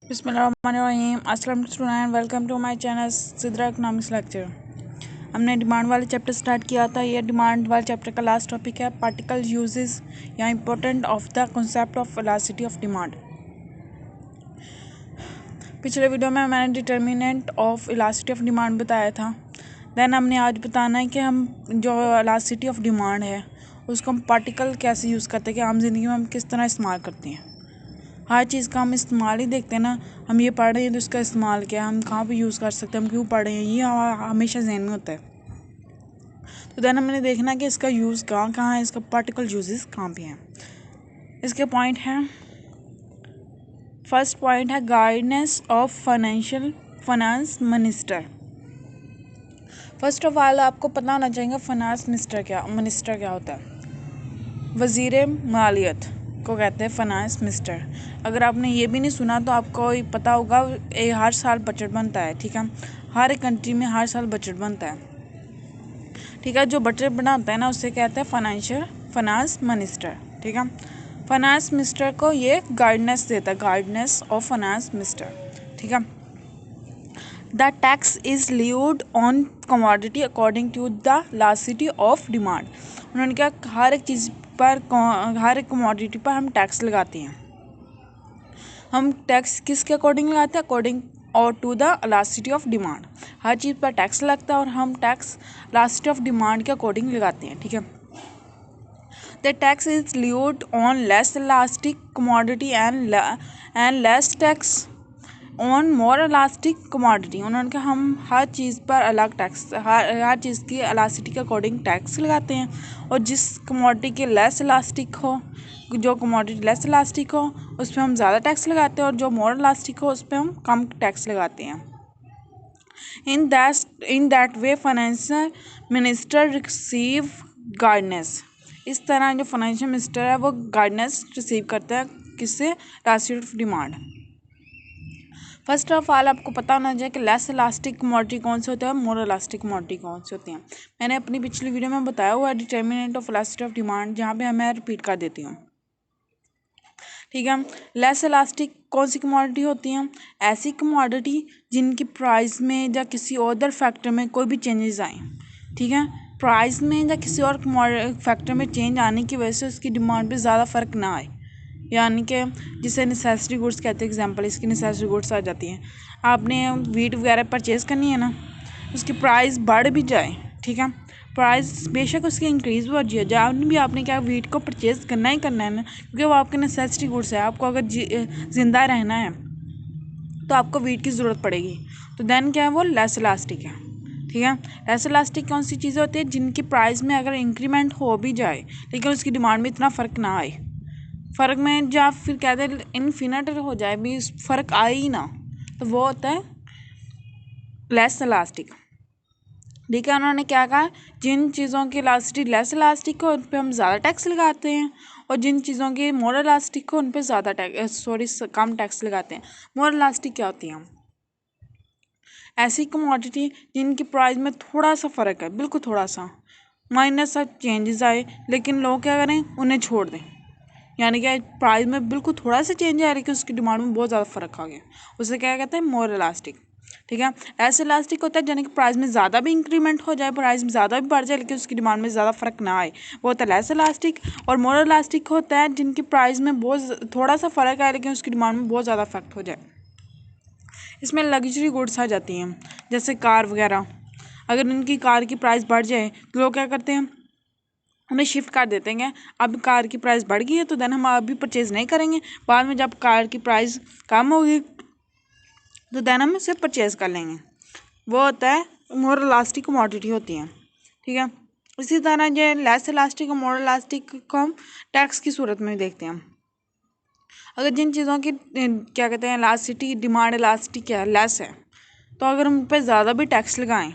बिस्मिल्लाहिर्रहमानिर्रहीम। अस्सलाम student, welcome to my channel Sidra economics lecture. हमने डिमांड वाले चैप्टर स्टार्ट किया था। ये डिमांड वाले चैप्टर का लास्ट टॉपिक है पार्टिकल यूजेस या important of the concept of velocity of demand. पिछले वीडियो में मैंने determinant of elasticity of demand बताया था। देन हमने आज बताना है कि हम जो इलास्टिसिटी ऑफ डिमांड है उसको हम पार्टिकल कैसे यूज़ करते हैं, कि आम जिंदगी में हम किस तरह इस्तेमाल करते हैं। हर चीज़ का हम इस्तेमाल ही देखते हैं ना। हम ये पढ़ रहे हैं तो इसका इस्तेमाल क्या है, हम कहाँ पे यूज़ कर सकते हैं, हम क्यों पढ़ रहे हैं, ये हमेशा जहन में होता है। तो देन हमने देखना कि इसका यूज़ कहाँ कहाँ है, इसका पार्टिकल यूजेस कहाँ पे हैं। इसके पॉइंट हैं। फर्स्ट पॉइंट है guidance of finance minister. First of all आपको पता होना चाहिए फाइनेंस मिनिस्टर क्या होता है। वज़ीर मालियत को कहते हैं फाइनेंस मिनिस्टर। अगर आपने ये भी नहीं सुना तो आपको पता होगा, हर साल बजट बनता है, ठीक है। हर एक कंट्री में हर साल बजट बनता है, ठीक है। जो बजट बनाता है ना उससे कहते हैं फाइनेंस मिनिस्टर, ठीक है। फाइनेंस मिनिस्टर को ये गाइडेंस देता है, गाइडेंस ऑफ फाइनेंस मिनिस्टर, ठीक है। The tax is levied on commodity according to the elasticity of demand. उन्होंने क्या, हर एक चीज़ पर, हर एक कमोडिटी पर हम टैक्स लगाते हैं। हम टैक्स किसके अकॉर्डिंग लगाते हैं, अकॉर्डिंग और to the elasticity of demand. हर चीज़ पर टैक्स लगता है और हम टैक्स इलास्टिसिटी ऑफ डिमांड के अकॉर्डिंग लगाते हैं, ठीक है। The tax is levied on less elastic commodity and less tax on more elastic commodity. उन्होंने कहा हम हर चीज़ पर अलग टैक्स, हर चीज़ की इलास्टिसिटी के अकॉर्डिंग टैक्स लगाते हैं। और जिस कमोडिटी के लेस इलास्टिक हो, जो कमोडिटी लेस इलास्टिक हो उस पर हम ज़्यादा टैक्स लगाते हैं, और जो मोर इलास्टिक हो उस पर हम कम टैक्स लगाते हैं। In that way financial minister receive guidance. इस तरह जो फाइनेंशियल मिनिस्टर है वो गाइडेंस रिसीव करता है किससे, elasticity of demand. First of all आपको पता होना चाहिए कि लेस इलास्टिक कमोडिटी कौन से होते हैं और मोर इलास्टिक कमोडिटी कौन से होती हैं। मैंने अपनी पिछली वीडियो में बताया हुआ है determinant of elasticity of demand, जहाँ पे मैं रिपीट कर देती हूँ, ठीक है। लेस इलास्टिक कौन सी कमोडिटी होती हैं, ऐसी कमोडिटी जिनकी प्राइस में या किसी अदर फैक्टर में कोई भी चेंजेस आए, ठीक है। प्राइस में या किसी और फैक्टर में चेंज आने की वजह से उसकी डिमांड पे ज़्यादा फ़र्क ना आए, यानी कि जिसे नेसेसरी गुड्स कहते हैं। एग्जांपल इसकी नेसेसरी गुड्स आ जाती हैं। आपने वीट वगैरह परचेज़ करनी है ना, उसकी प्राइस बढ़ भी जाए, ठीक है, प्राइस बेशक उसकी इंक्रीज़ भी हो जाए, जब भी आपने क्या वीट को परचेज़ करना ही करना है ना, क्योंकि वो आपके नेसेसरी गुड्स है। आपको अगर ज़िंदा रहना है तो आपको वीट की ज़रूरत पड़ेगी। तो देन क्या है, वो लेस इलास्टिक है, ठीक है। लेस इलास्टिक कौन सी चीज़ें होती है, जिनकी प्राइस में अगर इंक्रीमेंट हो भी जाए लेकिन उसकी डिमांड में इतना फ़र्क ना आए, फ़र्क में या फिर कहते हैं इन्फिनिट हो जाए भी, फ़र्क आए ही ना, तो वो होता है लेस इलास्टिक, ठीक है। उन्होंने क्या कहा, जिन चीज़ों की इलास्टिसिटी लेस इलास्टिक हो उन पर हम ज़्यादा टैक्स लगाते हैं, और जिन चीज़ों की मोर इलास्टिक हो उन पर ज़्यादा कम टैक्स लगाते हैं। मोर इलास्टिक क्या होती हैं, ऐसी कमोडिटी जिनकी प्राइस में थोड़ा सा फ़र्क है, बिल्कुल थोड़ा सा माइनर सा चेंजेस आए, लेकिन लोग क्या करें, उन्हें छोड़ दें। यानी कि प्राइस में बिल्कुल थोड़ा सा चेंज आ रही है कि उसकी डिमांड में बहुत ज़्यादा फ़र्क आ गया, उसे क्या कहते हैं, मोर इलास्टिक, ठीक है। ऐसे इलास्टिक होता है यानी कि प्राइस में ज़्यादा भी इंक्रीमेंट हो जाए, प्राइस में ज़्यादा भी बढ़ जाए लेकिन उसकी डिमांड में ज़्यादा फ़र्क ना आए, वो होता है लेस इलास्टिक। और मोर इलास्टिक होता है जिनकी प्राइस में बहुत थोड़ा सा फ़र्क आए लेकिन उसकी डिमांड में बहुत ज़्यादा इफेक्ट हो जाए। इसमें लग्जरी गुड्स आ जाती हैं, जैसे कार वगैरह। अगर उनकी कार की प्राइस बढ़ जाए तो लोग क्या करते हैं, उन्हें शिफ्ट कर देते हैं। अब कार की प्राइस बढ़ गई है तो देन हम अभी परचेज़ नहीं करेंगे, बाद में जब कार की प्राइस कम होगी तो देन हम इसे परचेज़ कर लेंगे। वो होता है मोर इलास्टिक कमोडिटी होती हैं, ठीक है। इसी तरह ये लेस इलास्टिक और मोर इलास्टिक को हम टैक्स की सूरत में देखते हैं। अगर जिन चीज़ों की क्या कहते हैं इलास्टिसिटी, डिमांड इलास्टिक क्या है, लेस है, तो अगर हम उन पर ज़्यादा भी टैक्स लगाएं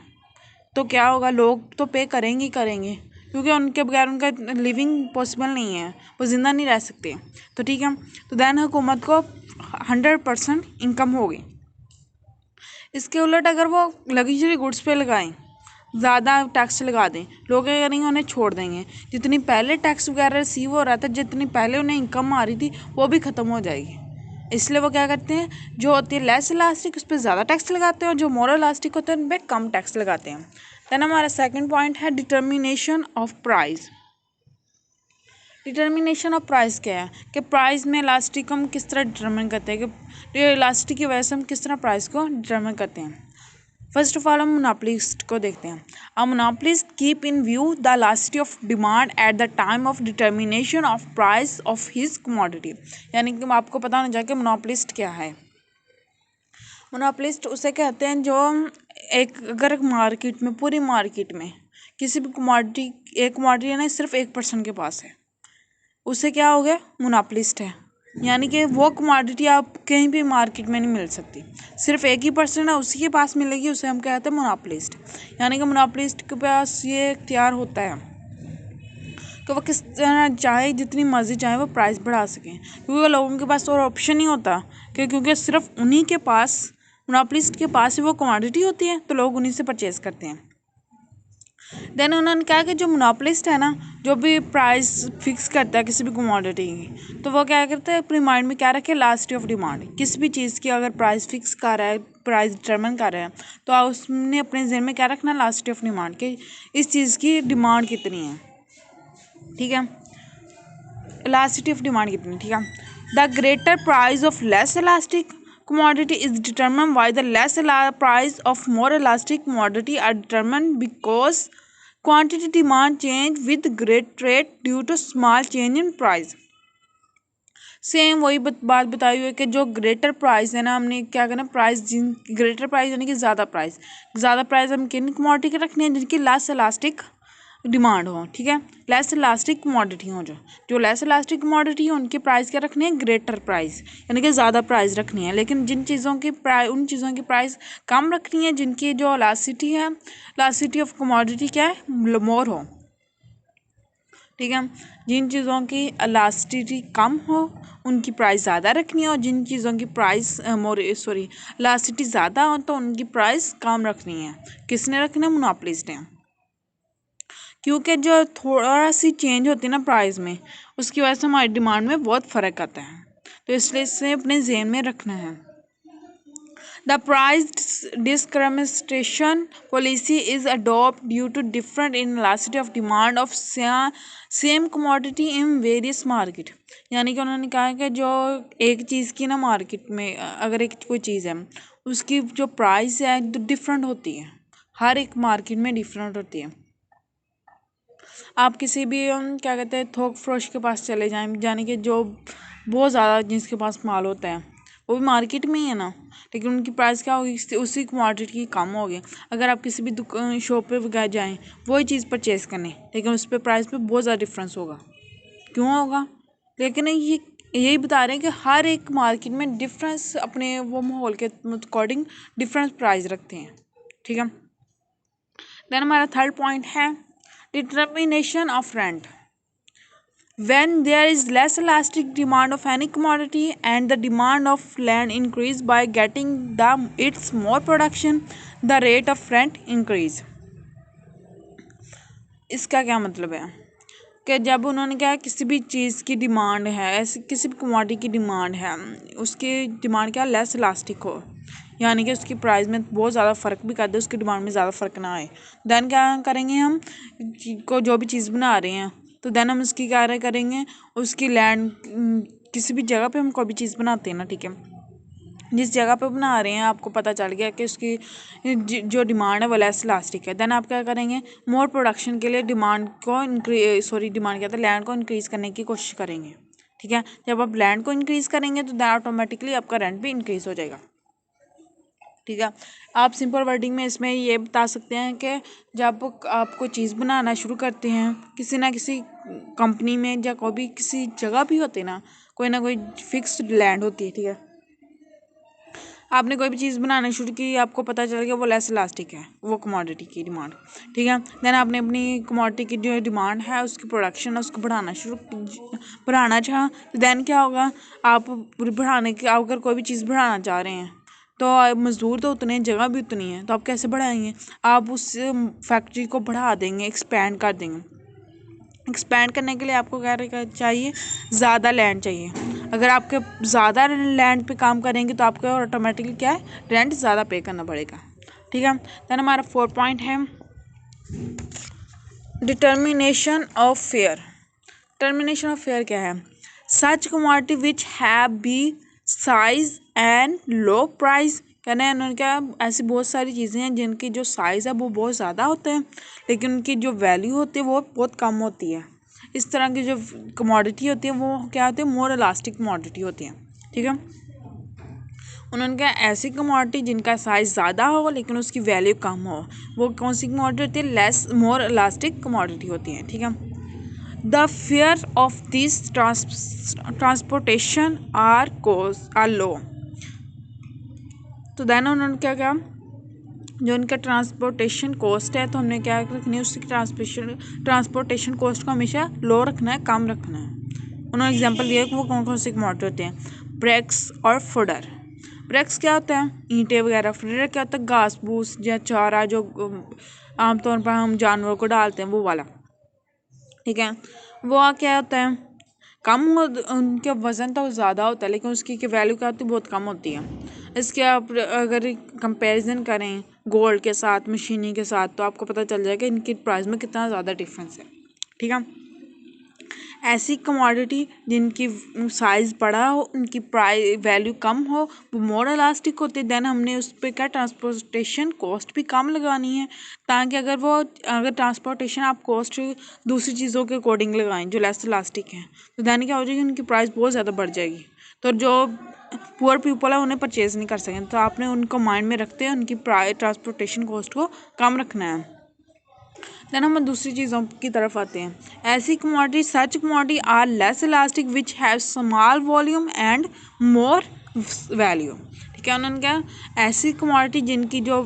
तो क्या होगा, लोग तो पे करेंगे ही करेंगे, क्योंकि उनके बगैर उनका लिविंग पॉसिबल नहीं है, वो ज़िंदा नहीं रह सकते। तो ठीक है, तो दैन हुकूमत को 100% इनकम होगी। इसके उलट अगर वो लग्जरी गुड्स पे लगाएं, ज़्यादा टैक्स लगा दें, लोग क्या करेंगे, उन्हें छोड़ देंगे। जितनी पहले टैक्स वगैरह रिसीव हो रहा था, जितनी पहले उन्हें इनकम आ रही थी वो भी ख़त्म हो जाएगी, इसलिए वो क्या करते हैं, जो होती है लेस इलास्टिक उस पर ज़्यादा टैक्स लगाते हैं और जो मोर इलास्टिक होते हैं उन पर कम टैक्स लगाते हैं। देन हमारा सेकंड पॉइंट है determination of price. Determination of price क्या है कि प्राइस में इलास्टिक को हम किस तरह डिटर्मिन करते हैं, कि इलास्टिक की वजह से हम किस तरह प्राइस को डिटर्मिन करते हैं। फर्स्ट ऑफ ऑल हम मोनोपोलिस्ट को देखते हैं। A monopolist keep in view the elasticity of demand at the time of determination of price of his commodity. यानी कि आपको पता होना चाहिए कि मोनोपोलिस्ट क्या है। मोनोपोलिस्ट उसे कहते हैं जो अगर मार्केट में, पूरी मार्केट में किसी भी कमोडिटी, एक कमोडिटी ना सिर्फ एक पर्सन के पास है, उसे क्या हो गया, मोनोपोलिस्ट है। यानी कि वो कमोडिटी आप कहीं भी मार्केट में नहीं मिल सकती, सिर्फ एक ही पर्सन है उसी के पास मिलेगी, उसे हम कहते हैं मोनोपोलिस्ट। यानी कि मोनोपोलिस्ट के पास ये इख्तियार होता है कि वो किस तरह चाहे, जितनी मर्जी चाहे वो प्राइस बढ़ा सकें, क्योंकि लोगों के पास और ऑप्शन नहीं होता कि क्योंकि सिर्फ उन्हीं के पास, मोनोपोलिस्ट के पास ही वो कमोडिटी होती है, तो लोग उन्हीं से परचेज करते हैं। देन उन्होंने कहा कि जो मोनोपोलिस्ट है ना, जो भी प्राइस फिक्स करता है किसी भी कमोडिटी की, तो वो क्या करता है, अपने माइंड में क्या रखे, इलास्टिसिटी ऑफ डिमांड। किसी भी चीज़ की अगर प्राइस फिक्स कर रहा है, प्राइस डिटरमिन कर रहा है, तो उसने अपने जहन में क्या रखना, इलास्टिसिटी ऑफ डिमांड, कि इस चीज़ की डिमांड कितनी है। ठीक है, इलास्टिसिटी ऑफ डिमांड कितनी, ठीक है। The greater price of less elastic commodity is determined by the less price of more elastic commodity are determined because quantity demand change with great rate due to small change in price। Same वही बात बताई हुई है कि जो greater price है ना, हमने क्या करना, प्राइस जिन ग्रेटर प्राइस यानी कि ज़्यादा प्राइस हम किन कमोडिटी के रखने हैं, जिनकी लेस इलास्टिक डिमांड हो। ठीक है, लेस इलास्टिक कमोडिटी हो, जो लेस इलास्टिक कमोडिटी हो उनकी प्राइस क्या रखनी है, ग्रेटर प्राइस, यानी कि ज़्यादा प्राइस रखनी है। लेकिन जिन चीज़ों की प्राइस, उन चीज़ों की प्राइस कम रखनी है जिनकी जो इलास्टिसिटी है, इलास्टिसिटी ऑफ कमोडिटी क्या है, मोर हो। ठीक है, जिन चीज़ों की इलास्टिसिटी कम हो उनकी प्राइस ज़्यादा रखनी है, और जिन चीज़ों की प्राइस इलास्टिसिटी ज़्यादा हो तो उनकी प्राइस कम रखनी है। किसने रखना है, मोनोपोलिस्ट ने। क्योंकि जो थोड़ा सी चेंज होती है ना प्राइस में, उसकी वजह से हमारी डिमांड में बहुत फ़र्क आता है, तो इसलिए इसे अपने ज़हन में रखना है। The price discrimination policy is adopt due to different in elasticity of demand of same commodity in various market. यानी कि उन्होंने कहा कि जो एक चीज़ की ना मार्केट में, अगर एक कोई चीज़ है उसकी जो प्राइस है तो डिफरेंट होती है, हर एक मार्केट में डिफरेंट होती है। आप किसी भी क्या कहते हैं थोक फरोश के पास चले जाएं, यानी कि जो बहुत ज़्यादा जिसके पास माल होता है वो भी मार्केट में ही है ना, लेकिन उनकी प्राइस क्या होगी, उसी कमोडिटी की कम होगी। अगर आप किसी भी दुकान शॉप पे वगैरह जाएं वही चीज़ परचेज़ करने, लेकिन उस पर प्राइस पे बहुत ज़्यादा डिफरेंस होगा। क्यों होगा, लेकिन ये यही बता रहे हैं कि हर एक मार्केट में डिफरेंस, अपने वो माहौल के अकॉर्डिंग डिफरेंस प्राइस रखते हैं। ठीक है, देन हमारा थर्ड पॉइंट है determination of rent। When there is less elastic demand of any commodity and the demand of land increase by getting its more production, the rate of rent increase। इसका क्या मतलब है कि जब उन्होंने क्या, किसी भी चीज़ की डिमांड है, ऐसी किसी भी कमोडिटी की डिमांड है, उसकी डिमांड क्या लेस इलास्टिक हो, यानी कि उसकी प्राइस में बहुत ज़्यादा फ़र्क भी कर दे, उसकी डिमांड में ज़्यादा फ़र्क ना आए, देन क्या करेंगे, हम को जो भी चीज़ बना रहे हैं तो देन हम उसकी क्या करेंगे, उसकी लैंड, किसी भी जगह पे हम कोई भी चीज़ बनाते हैं ना, ठीक है, जिस जगह पे बना रहे हैं आपको पता चल गया कि उसकी जो डिमांड है वो लेस इलास्टिक है, देन आप क्या करेंगे, मोर प्रोडक्शन के लिए डिमांड कहते हैं लैंड को इंक्रीज़ करने की कोशिश करेंगे। ठीक है, जब आप लैंड को इंक्रीज़ करेंगे तो दैन ऑटोमेटिकली आपका रेंट भी इंक्रीज़ हो जाएगा। ठीक है, आप सिंपल वर्डिंग में इसमें ये बता सकते हैं कि जब आप कोई चीज़ बनाना शुरू करते हैं किसी ना किसी कंपनी में या कोई भी किसी जगह भी होती है ना कोई फिक्स्ड लैंड होती है। ठीक है, आपने कोई भी चीज़ बनाना शुरू की, आपको पता चल गया वो लेस इलास्टिक है, वो कमोडिटी की डिमांड। ठीक है, देन आपने अपनी कमोडिटी की जो डिमांड है उसकी प्रोडक्शन है उसको बढ़ाना चाहा, तो देन क्या होगा, आप अगर कोई भी चीज़ बढ़ाना चाह रहे हैं तो मज़दूर तो उतने, जगह भी उतनी है, तो आप कैसे बढ़ाएंगे, आप उस फैक्ट्री को बढ़ा देंगे, एक्सपेंड कर देंगे। एक्सपैंड करने के लिए आपको क्या चाहिए, ज़्यादा लैंड चाहिए। अगर आपके ज़्यादा लैंड पे काम करेंगे तो आपको ऑटोमेटिकली क्या है, रेंट ज़्यादा पे करना पड़ेगा। ठीक है। देन हमारा 4 पॉइंट है determination of fare. Determination of fare क्या है, such commodity which have be size and low price. कहना है उन्होंने क्या, ऐसी बहुत सारी चीज़ें हैं जिनकी जो साइज़ है वो बहुत ज़्यादा होते हैं लेकिन उनकी जो वैल्यू होती है वो बहुत कम होती है। इस तरह की जो कमोडिटी होती है वो क्या होती है, मोर इलास्टिक कमोडिटी होती है। ठीक है। उन्होंने क्या, ऐसी कमोडिटी जिनका साइज़ ज़्यादा हो लेकिन उसकी वैल्यू कम हो, वो कौन सी कमोडिटी होती है, लेस मोर इलास्टिक कमोडिटी होती है। ठीक है। The fare of this transportation are low. तो देन उन्होंने क्या कहा, जो उनका ट्रांसपोर्टेशन कॉस्ट है तो हमने क्या रखनी है, उसकी ट्रांसपोर्टेशन कॉस्ट को हमेशा लो रखना है, कम रखना है। उन्होंने एग्जांपल दिया कि वो कौन कौन से कमोडिटी होते हैं, ब्रेक्स और फुडर। ब्रेक्स क्या होता है, ईंटें वगैरह। फुडर क्या होता है, घास फूस या चारा जो आमतौर पर हम जानवरों को डालते हैं वो वाला। ठीक है। वो क्या होता है, कम हो, उनके वज़न तो ज़्यादा होता है लेकिन उसकी वैल्यू क्या होती है, बहुत कम होती है। इसके आप अगर कंपैरिजन करें गोल्ड के साथ, मशीनी के साथ, तो आपको पता चल जाएगा इनकी प्राइस में कितना ज़्यादा डिफरेंस है। ठीक है। ऐसी कमोडिटी जिनकी साइज़ बड़ा हो, उनकी प्राइस वैल्यू कम हो, वो मोर इलास्टिक होती है। देन हमने उस पर क्या, ट्रांसपोर्टेशन कॉस्ट भी कम लगानी है ताकि अगर ट्रांसपोर्टेशन आप कॉस्ट दूसरी चीज़ों के अकॉर्डिंग लगाएं जो लेस इलास्टिक हैं तो देन क्या हो जाएगी, उनकी प्राइस बहुत ज़्यादा बढ़ जाएगी। तो जो पुअर पीपल है उन्हें परचेज़ नहीं कर सकें। तो आपने उनको माइंड में रखते हैं उनकी ट्रांसपोर्टेशन कॉस्ट को कम रखना है। देन हम दूसरी चीज़ों की तरफ आते हैं। ऐसी commodity, such commodity are less elastic which have small volume and more value. ठीक है। उन्होंने क्या, ऐसी कमोडिटी जिनकी जो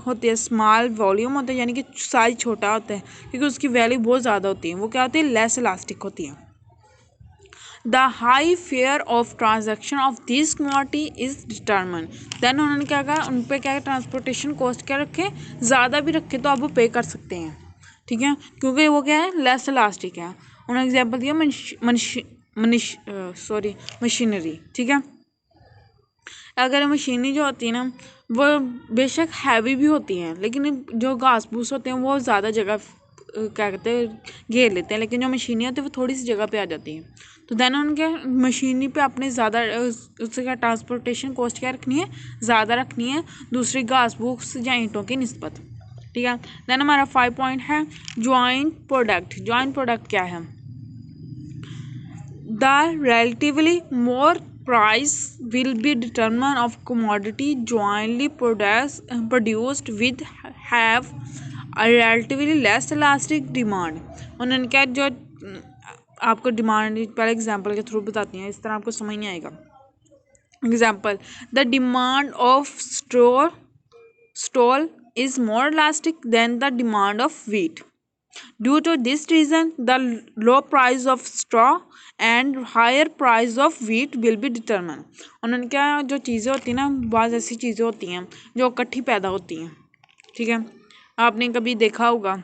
होती है स्मॉल वॉल्यूम होता है, यानी कि साइज छोटा होता है क्योंकि उसकी वैल्यू बहुत ज़्यादा होती है, वो क्या होती है, लेस इलास्टिक होती है। The high fare of transaction of this commodity is determine. Then उन्होंने क्या कहा, उन पर क्या ट्रांसपोर्टेशन कॉस्ट क्या रखे, ज़्यादा भी रखे तो आप वो पे कर सकते हैं। ठीक है। क्योंकि वो क्या है, लेस इलास्टिक है। उन्होंने एग्जाम्पल दिया मशीनरी। ठीक है। अगर मशीनरी जो होती है ना, वो बेशक हैवी भी होती हैं लेकिन जो घास फूस होते हैं वो ज़्यादा जगह क्या कहते हैं, घेर लेते हैं, लेकिन जो मशीनें होती है वो थोड़ी सी जगह पे आ जाती हैं। तो देन उनके मशीनरी पे अपने ज़्यादा उससे क्या ट्रांसपोर्टेशन कॉस्ट क्या रखनी है, ज़्यादा रखनी है दूसरी घास फूस या ईंटों की निस्बत। ठीक है। देन हमारा 5 पॉइंट है जॉइंट प्रोडक्ट। जॉइंट प्रोडक्ट क्या है, the relatively more price will be determined of commodity jointly produced with have a relatively less elastic demand। उन्होंने क्या, जो आपको डिमांड पहले एग्जांपल के थ्रू बताती हैं, इस तरह आपको समझ नहीं आएगा। Example, the demand of stall is more elastic than the demand of wheat. Due to this reason, the low price of straw and higher price of wheat will be determined। उन्होंने क्या, जो चीज़ें होती हैं ना, बहुत ऐसी चीज़ें होती हैं जो इकट्ठी पैदा होती हैं। ठीक है। आपने कभी देखा होगा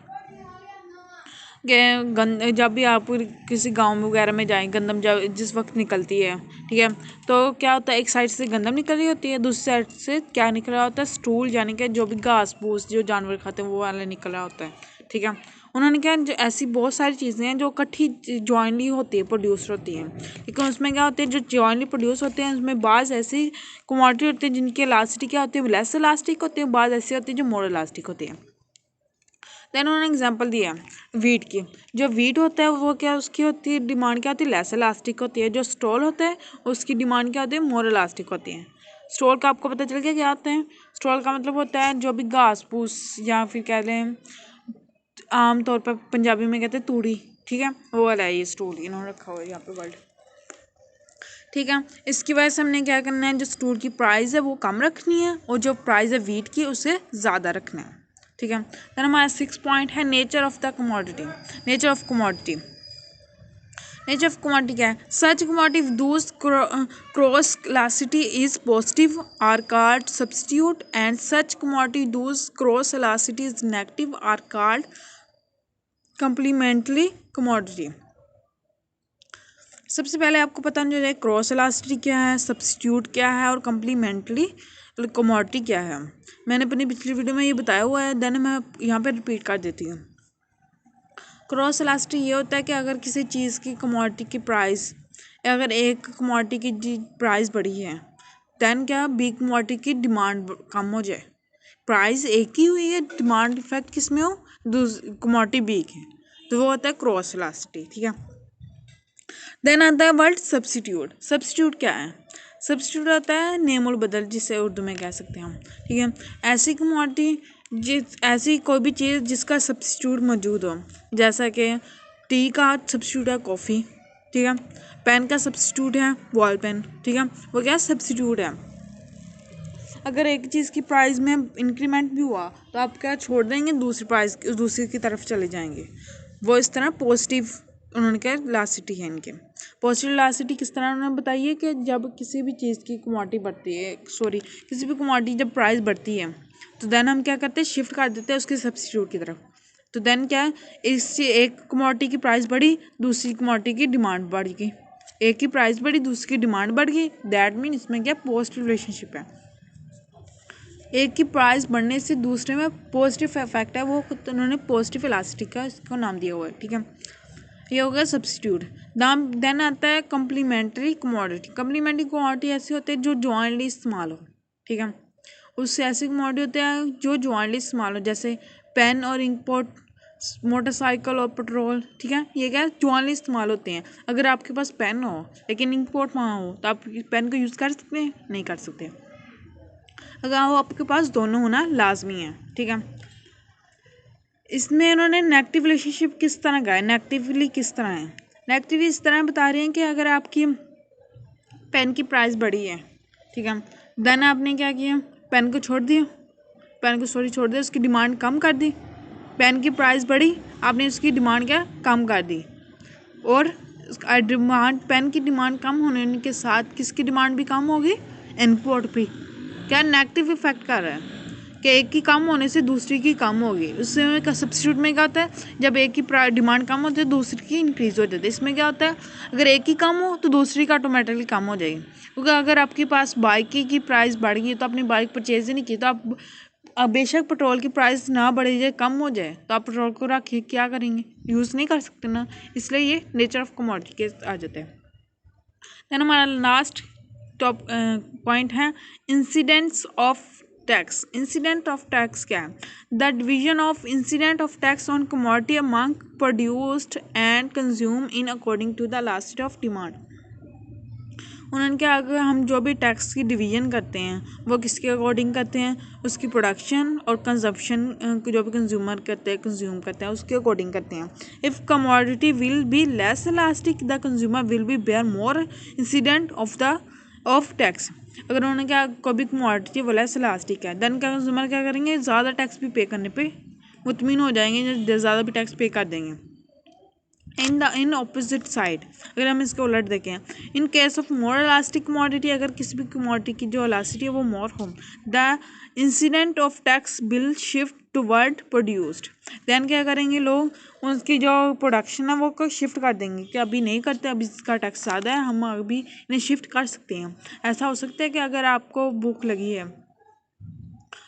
कि जब भी आप किसी गांव वगैरह में जाएं, गंदम जब जिस वक्त निकलती है, ठीक है, तो क्या होता है, एक साइड से गंदम निकल रही होती है, दूसरी साइड से क्या निकल रहा होता है, स्टूल, यानी कि जो भी घास फूस जो जानवर खाते हैं वो वाला निकल रहा होता है। ठीक है। उन्होंने क्या, ऐसी बहुत सारी चीज़ें हैं जो इकट्ठी जॉइंटली होती है, प्रोड्यूस होती हैं, लेकिन उसमें क्या होते हैं, जो जॉइंटली प्रोड्यूस होते हैं उसमें बाज़ ऐसी कमोडिटी होती है जिनकी इलास्टिक क्या होती है, लेस इलास्टिक होती है, बाज़ ऐसी होती है जो मोर इलास्टिक होती है। देन उन्होंने एग्जांपल दिया वीट की। जो वीट होता है वो क्या, उसकी होती है डिमांड क्या होती है, लेस इलास्टिक होती है। जो स्टॉल होता है उसकी डिमांड क्या होती है, मोर इलास्टिक होती है। स्टॉल का आपको पता चल गया क्या होता है, स्टॉल का मतलब होता है जो भी घास फूस या फिर कह लें आम तौर पर पंजाबी में कहते हैं तूड़ी। ठीक है। वो वाला है ये स्टूल, इन्होंने रखा हुआ है यहाँ पे वर्ड। ठीक है। इसकी वजह से हमने क्या करना है, जो स्टूल की प्राइस है वो कम रखनी है और जो प्राइस है वीट की उसे ज़्यादा रखना है। ठीक है। देन हमारा 6 पॉइंट है nature of the commodity. Nature of commodity, nature of commodity क्या है, such commodity those cross elasticity is positive are called substitute and such commodity those cross elasticity is negative are called complementary commodity. सबसे पहले आपको पता होना चाहिए cross elasticity क्या है, सब्स्टिट्यूट क्या है और कंप्लीमेंट्री कमोडिटी क्या है। मैंने अपनी पिछली वीडियो में ये बताया हुआ है, देन मैं यहाँ पे रिपीट कर देती हूँ। क्रॉस इलास्टिसिटी ये होता है कि अगर किसी चीज़ की कमोडिटी की प्राइस, अगर एक कमोडिटी की प्राइस बढ़ी है, दैन क्या बी कमोडिटी की डिमांड कम हो जाए। प्राइस एक ही हुई है, डिमांड इफेक्ट किस में हो, कमोडिटी बी के, तो वो होता है क्रॉस इलास्टिसिटी। ठीक है, देन आता है वर्ड सब्स्टिट्यूट। सब्स्टिट्यूट क्या है? सब्स्टिट्यूट होता है नेम और बदल, जिसे उर्दू में कह सकते हैं हम। ठीक है, ऐसी कमोडिटी ऐसी कोई भी चीज़ जिसका सब्स्टिट्यूट मौजूद हो, जैसा कि टी का सब्स्टिट्यूट है कॉफ़ी। ठीक है, पेन का सब्स्टिट्यूट है बॉल पेन। ठीक है, वो क्या सब्स्टिट्यूट है। अगर एक चीज़ की प्राइस में इंक्रीमेंट भी हुआ तो आप क्या छोड़ देंगे, दूसरी की तरफ चले जाएंगे। वो इस तरह पॉजिटिव उन्होंने क्या इलास्टिसिटी है इनके। पॉजिटिव इलास्टिसिटी किस तरह उन्होंने बताई है कि जब किसी भी चीज़ की कमोडिटी बढ़ती है, किसी भी कमोडिटी जब प्राइस बढ़ती है तो देन हम क्या करते हैं, शिफ्ट कर देते हैं उसके सब्स्टिट्यूट की तरफ। तो देन क्या है, इससे एक कमोडिटी की प्राइस बढ़ी, दूसरी कमोडिटी की डिमांड बढ़ गई। एक की प्राइस बढ़ी, दूसरी की डिमांड बढ़ गई, दैट मीन इसमें क्या पॉजिटिव रिलेशनशिप है। एक की प्राइस बढ़ने से दूसरे में पॉजिटिव इफेक्ट है, वो उन्होंने पॉजिटिव इलास्टिसिटी का इसको नाम दिया हुआ है। ठीक है, ये हो गया सब्स्टिट्यूट। दाम देन आता है कम्प्लीमेंट्री कमोडिटी। कम्प्लीमेंट्री कमोडिटी ऐसी होती है जो जॉइंटली इस्तेमाल हो। ठीक है, उससे ऐसी कमोडिटी होते हैं जो जॉइंटली इस्तेमाल हो, जैसे पेन और इंकपोर्ट, मोटरसाइकिल और पेट्रोल। ठीक है, ये क्या जॉइंटली इस्तेमाल होते हैं। अगर आपके पास पेन हो लेकिन इंकपोर्ट वहाँ हो तो आप पेन को यूज़ कर सकते हैं, नहीं कर सकते। अगर वो आपके पास दोनों होना लाजमी है। ठीक है, इसमें इन्होंने नेगेटिव रिलेशनशिप किस तरह का है, नेगेटिवली किस तरह है। नेगेटिवली इस तरह बता रहे हैं कि अगर आपकी पेन की प्राइस बढ़ी है, ठीक है, देन आपने क्या किया, पेन को छोड़ दिया, छोड़ दिया, उसकी डिमांड कम कर दी। पेन की प्राइस बढ़ी, आपने उसकी डिमांड क्या कम कर दी, और डिमांड पेन की डिमांड कम होने के साथ किसकी डिमांड भी कम होगी, इनपुट भी क्या नेगेटिव इफेक्ट कर रहा है कि एक की कम होने से दूसरी की कम होगी। उससे सब्स्टिट्यूट में क्या होता है, जब एक की डिमांड कम होती है दूसरी की इंक्रीज हो जाती है। इसमें क्या होता है, अगर एक की कम हो तो दूसरी का ऑटोमेटिकली कम हो जाएगी। क्योंकि अगर आपके पास बाइक की प्राइस बढ़ गई तो आपने बाइक परचेज ही नहीं की, तो आप बेशक पेट्रोल की प्राइस ना बढ़ जाए, कम हो जाए, तो आप पेट्रोल को रखिए क्या करेंगे, यूज़ नहीं कर सकते ना। इसलिए ये नेचर ऑफ कमोडिटी के आ जाते हैं। देन हमारा लास्ट टॉप पॉइंट है incidents of tax. Incident of tax क्या है? The division of incident of tax on commodity among produced and consume in according to the elasticity of demand. उन्होंने क्या, अगर हम जो भी टैक्स की डिवीजन करते हैं वो किसके अकॉर्डिंग करते हैं, उसकी प्रोडक्शन और कंजप्शन, जो भी कंज्यूमर कंज्यूम करते हैं उसके अकॉर्डिंग करते हैं। If commodity will be less elastic the consumer will be bear more incident of tax. अगर उन्होंने क्या, कोई भी कमोडिटी वो लेस इलास्टिक है, देन कंज्यूमर क्या करेंगे, ज़्यादा टैक्स भी पे करने पे मुतमिन हो जाएंगे, ज़्यादा भी टैक्स पे कर देंगे। इन ऑपोजिट साइड, अगर हम इसको उलट देखें, in case of more elastic commodity, अगर किसी भी कमोडिटी की जो इलास्टिसिटी है वो मोर हो, the incident of tax will shift toward produced. Then क्या करेंगे लोग, उसकी जो प्रोडक्शन है वो को शिफ्ट कर देंगे कि अभी नहीं करते, अभी इसका टैक्स ज़्यादा है, हम अभी इन्हें शिफ्ट कर सकते हैं। ऐसा हो सकता है कि अगर आपको भूख लगी है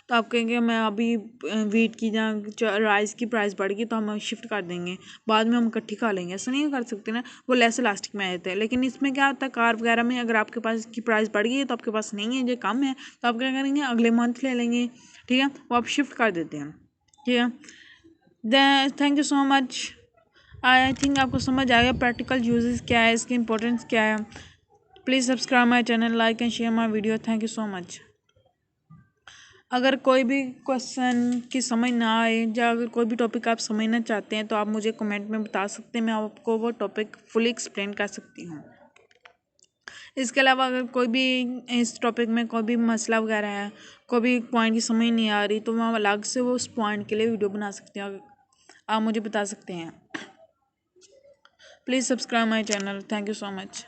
तो आप कहेंगे मैं अभी वीट की या राइस की प्राइस बढ़ गई तो हम शिफ्ट कर देंगे, बाद में हम इकट्ठी खा लेंगे। ऐसा नहीं कर सकते ना, वो लेस इलास्टिक में आ जाते हैं। लेकिन इसमें क्या होता है, कार वगैरह में अगर आपके पास की प्राइस बढ़ गई है तो आपके पास नहीं है, जो कम है, तो आप क्या करेंगे, अगले मंथ ले लेंगे। ठीक है, वो आप शिफ्ट कर देते हैं। ठीक है, thank you so much. I think आपको समझ आ गया प्रैक्टिकल यूजेस क्या है, इसकी इंपॉर्टेंस क्या है। Please subscribe my channel, like and share my video. Thank you so much. अगर कोई भी क्वेश्चन की समझ ना आए या अगर कोई भी टॉपिक आप समझना चाहते हैं तो आप मुझे कमेंट में बता सकते हैं, मैं आपको वो टॉपिक फुली एक्सप्लेन कर सकती हूँ। इसके अलावा अगर कोई भी इस टॉपिक में कोई भी मसला वगैरह है, कोई भी पॉइंट की समझ नहीं आ रही, तो मैं अलग से वो उस पॉइंट के लिए वीडियो बना सकती हूँ, आप मुझे बता सकते हैं। Please subscribe my channel. Thank you so much.